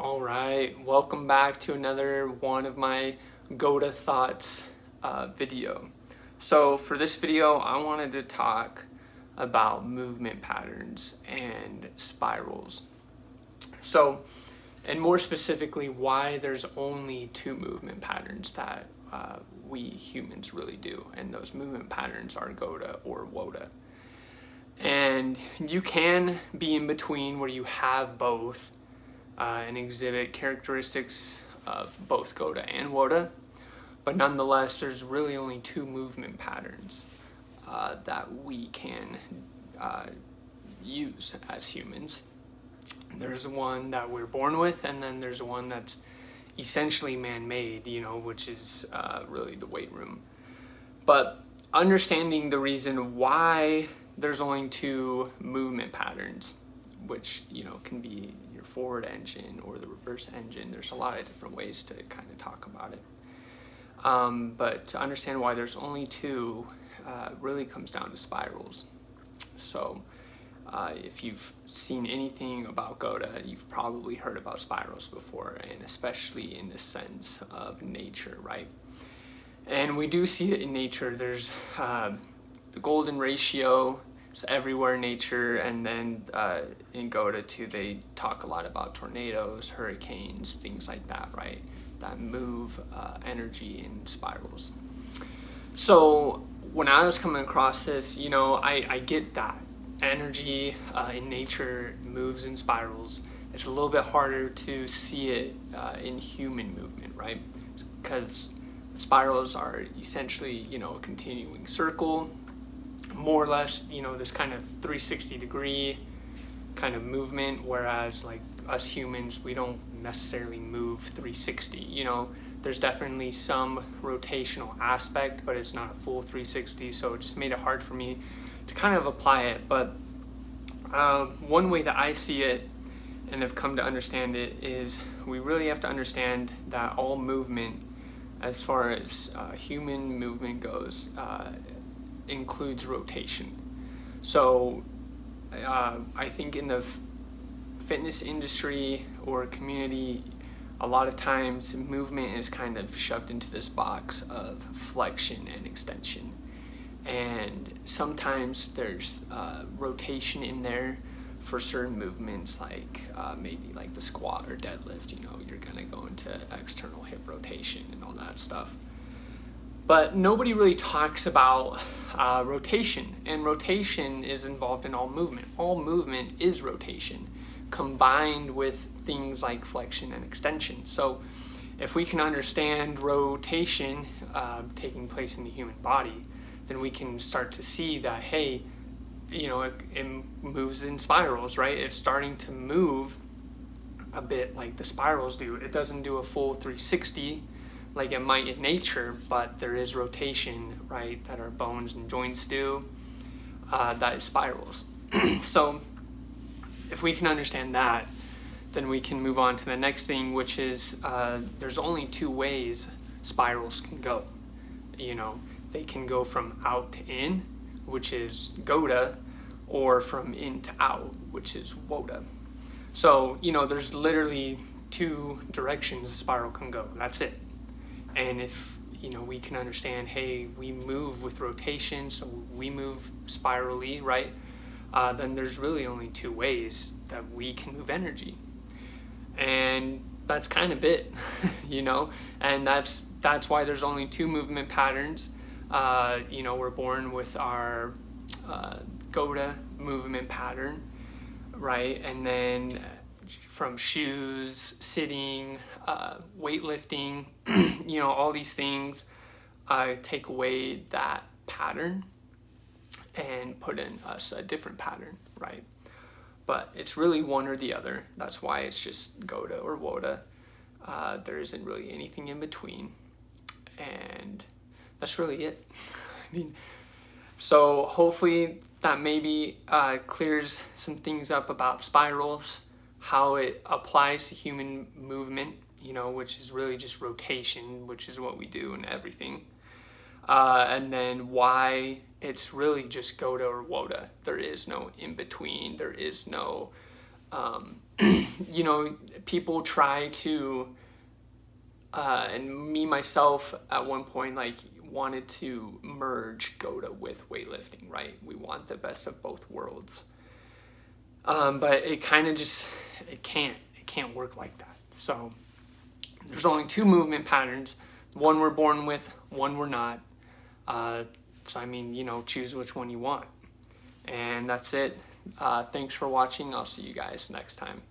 All right, welcome back to another one of my GOATA thoughts video. So for this video, I wanted to talk about movement patterns and spirals. So, and more specifically, why there's only two movement patterns that we humans really do. And those movement patterns are GOATA or WOATA. And you can be in between where you have both and exhibit characteristics of both GOATA and WOATA, but nonetheless there's really only two movement patterns that we can use as humans. There's one that we're born with, and then there's one that's essentially man-made, which is really the weight room. But understanding the reason why there's only two movement patterns, which can be your forward engine or the reverse engine. There's a lot of different ways to kind of talk about it. But to understand why there's only two really comes down to spirals. So if you've seen anything about GOATA, you've probably heard about spirals before, and especially in the sense of nature, right? And we do see it in nature. There's the golden ratio. It's everywhere in nature, and then in GOATA too, they talk a lot about tornadoes, hurricanes, things like that, right? That move energy in spirals. So when I was coming across this, I get that energy in nature moves in spirals. It's a little bit harder to see it in human movement, right? Because spirals are essentially, a continuing circle, more or less, this kind of 360-degree kind of movement, whereas like us humans, we don't necessarily move 360. There's definitely some rotational aspect, but it's not a full 360, so it just made it hard for me to kind of apply it. But one way that I see it and have come to understand it is we really have to understand that all movement, as far as human movement goes, includes rotation. So I think in the fitness industry or community, a lot of times movement is kind of shoved into this box of flexion and extension, and sometimes there's rotation in there for certain movements, like maybe like the squat or deadlift. You're gonna go into external hip rotation and all that stuff. But nobody really talks about rotation, and rotation is involved in all movement. All movement is rotation, combined with things like flexion and extension. So if we can understand rotation taking place in the human body, then we can start to see that, hey, it moves in spirals, right? It's starting to move a bit like the spirals do. It doesn't do a full 360 like it might in nature, but there is rotation, right, that our bones and joints do, that is spirals. So if we can understand that, then we can move on to the next thing, which is there's only two ways spirals can go. They can go from out to in, which is GOATA, or from in to out, which is WOATA. So there's literally two directions a spiral can go. That's it. And if we can understand, hey, we move with rotation, so we move spirally, right? Then there's really only two ways that we can move energy, and that's kind of it, And that's why there's only two movement patterns. We're born with our GOATA movement pattern, right? And then from shoes, sitting, weightlifting, all these things take away that pattern and put in us a different pattern, right? But it's really one or the other. That's why it's just GOATA or WOATA. There isn't really anything in between, and that's really it. So hopefully that maybe clears some things up about spirals, how it applies to human movement, which is really just rotation, which is what we do in everything. And then why it's really just GOATA or WOATA. There is no in between. There is no you know, people try to, and me myself at one point, like, wanted to merge GOATA with weightlifting, right? We want the best of both worlds. But it kind of just, it can't work like that. So there's only two movement patterns. One we're born with, one we're not. So I mean, you know, choose which one you want. And that's it. Thanks for watching. I'll see you guys next time.